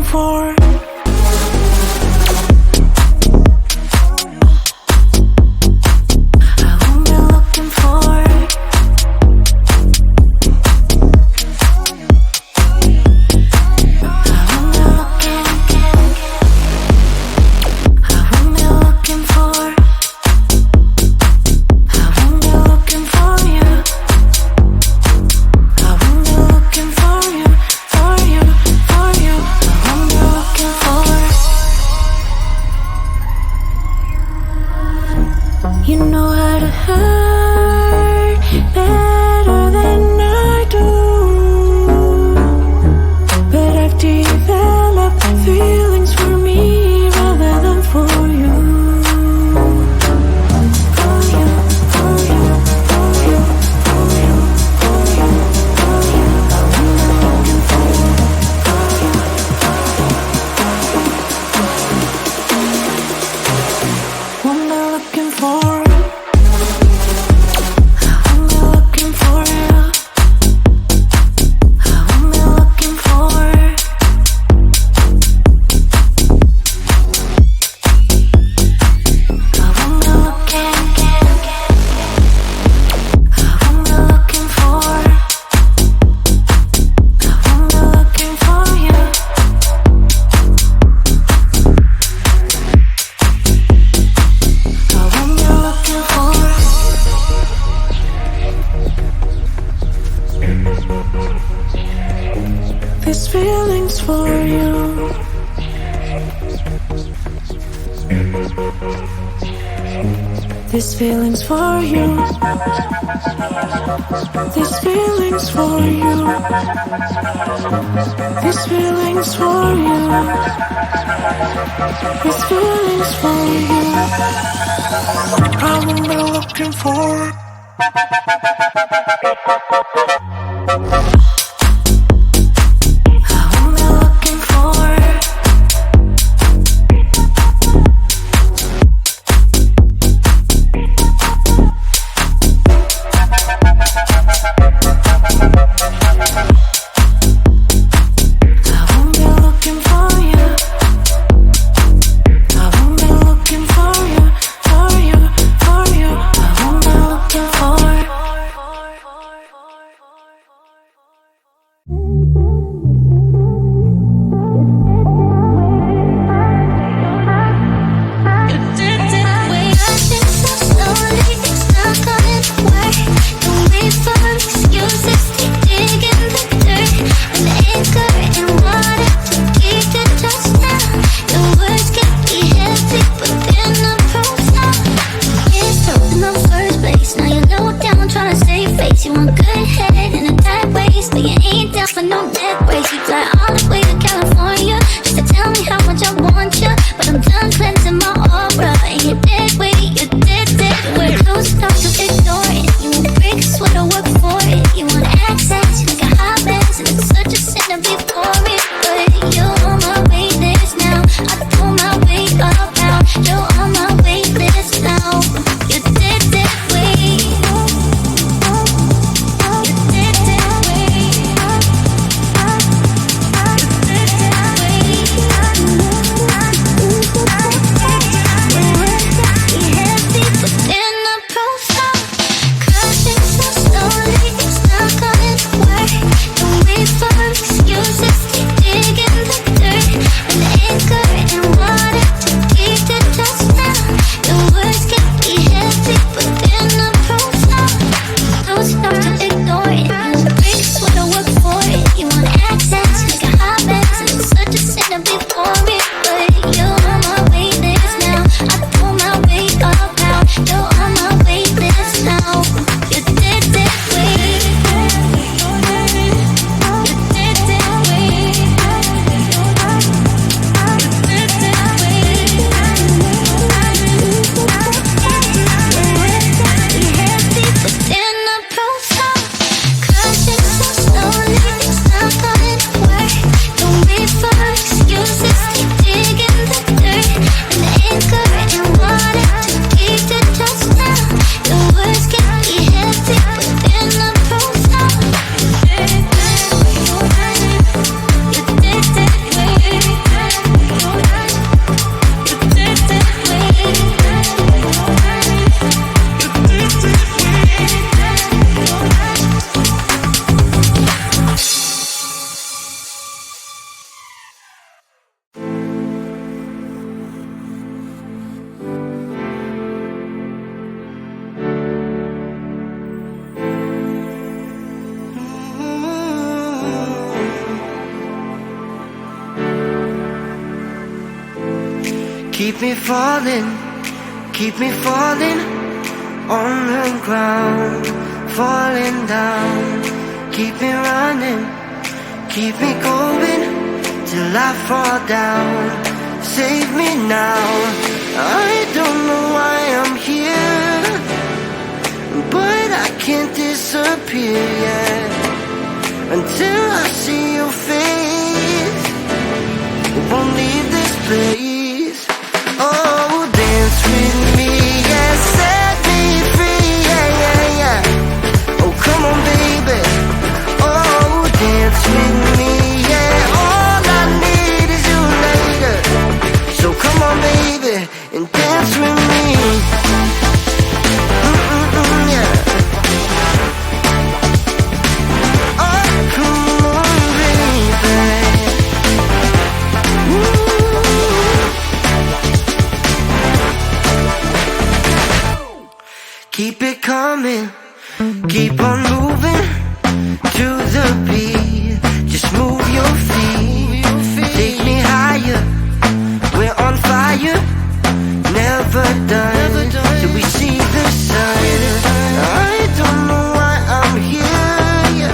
for. You know how to hurt better than I do, but I've developed feelings for me rather than for you. For you, for you, for you, for you, for you, for you. I'm looking for you. What am I looking for? This feeling's for you. This feeling's for you. This feeling's for you. This feeling's for you. This feeling's for you. I'm only looking for. keep me falling on the ground, falling down. Keep me running, keep me going till I fall down. Save me now. I don't know why I'm here, but I can't disappear yet until I see your face. Won't leave this place. Oh, dance with me, yeah, set me free, yeah, yeah, yeah. Oh, come on, baby. Oh, dance with me, yeah. All I need is you later. So come on, baby, and dance with me. Yeah. Oh, come on, baby. Keep it coming, keep on moving to the beat. Just move your feet, take me higher. We're on fire, never done till we see the sun. I don't know why I'm here,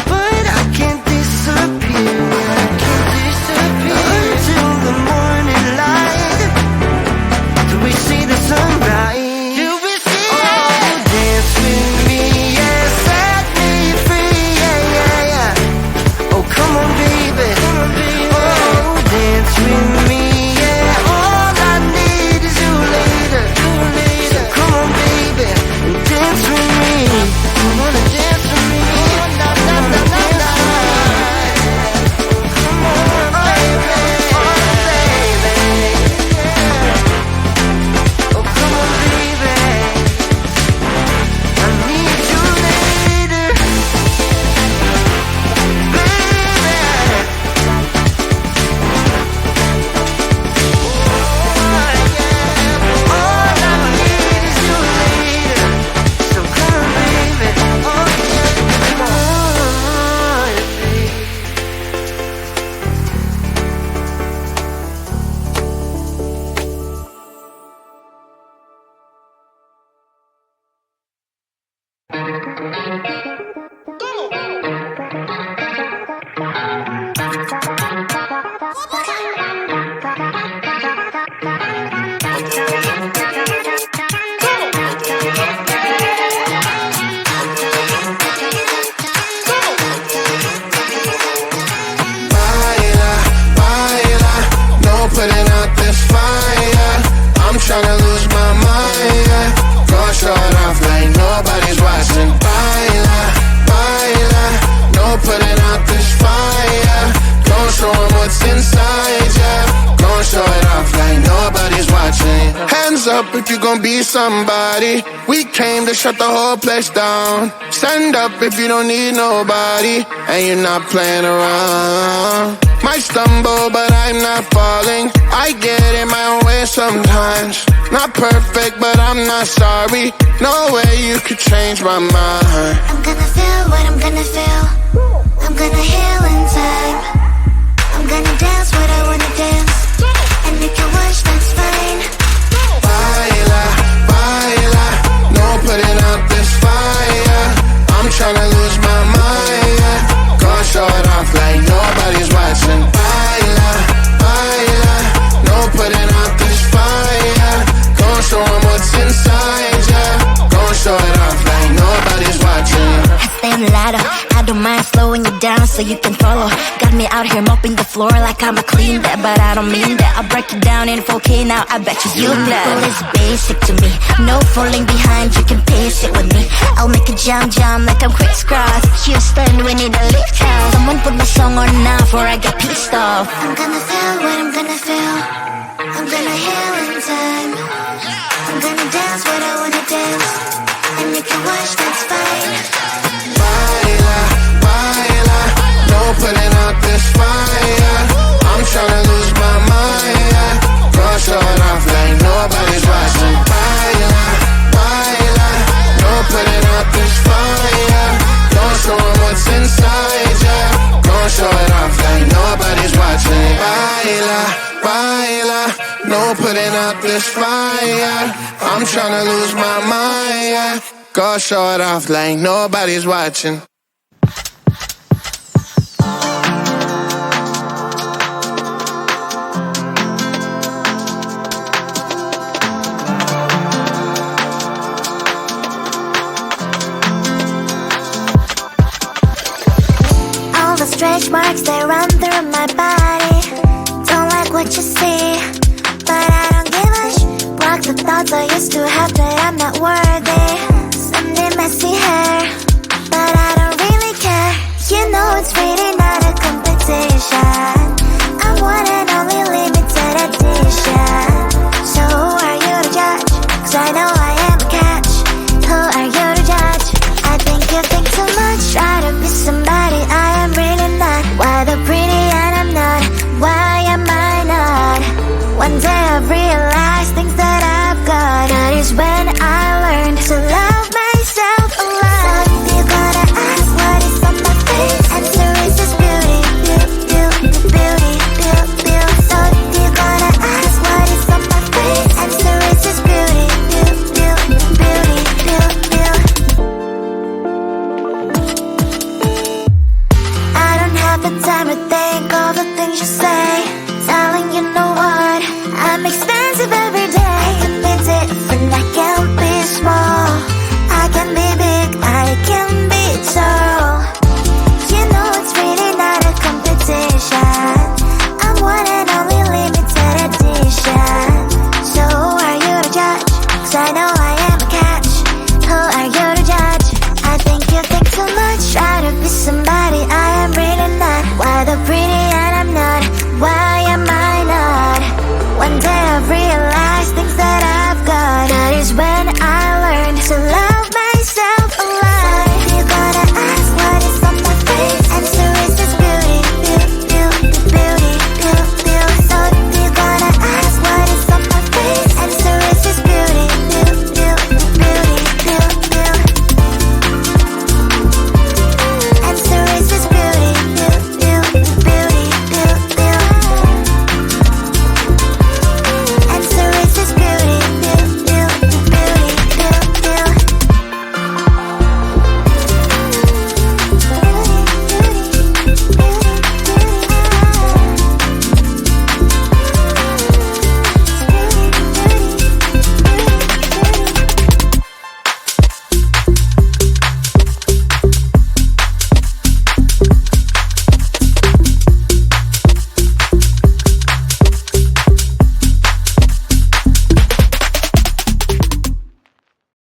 but I can't disappear. Until the morning light, till we see the sunrise. If you gon' be somebody, we came to shut the whole place down. Stand up if you don't need nobody, and you're not playing around. Might stumble, but I'm not falling. I get in my own way sometimes. Not perfect, but I'm not sorry. No way you could change my mind. I'm gonna feel what I'm gonna feel. I'm gonna heal in time. I'm gonna dance what I wanna dance, and if you watch, that's fine. Baila, baila, no putting out this fire. I'm tryna lose my mind, yeah. Gonna show it off like nobody's watching. Baila, baila, no putting out this fire. Gonna show 'em what's inside, yeah. Gonna show it off like nobody's watching. I stay on the ladder, I don't mind slowing you down so you can follow. Got me out here mopping the floor like I'm a clean that, but I don't mean that. I'll break it down in 4K now, I bet you glad. It's basic to me, no falling behind, you can pace it with me. I'll make a jump like I'm crisscross. Houston, we need a lift house. Someone put my song on now before I get pissed off. I'm gonna feel what I'm gonna feel. I'm gonna heal in time. I'm gonna dance what I wanna dance, and if you watch, that's fine. Baila, baila, no putting out this fire. I'm tryna lose my mind, yeah. Gonna show it off like nobody's watching. Baila, baila, no putting out this fire. Gonna show 'em what's inside, yeah. Gonna show it off like nobody's watching. Baila, baila, no this fire. I'm tryna lose my mind, yeah. Go show it off like nobody's watching. All the stretch marks, they run through my body. Don't like what you see, but I don't give a block the thoughts I used to have that I'm not worthy. Someday messy hair, but I don't really care. You know it's really not a competition. I want it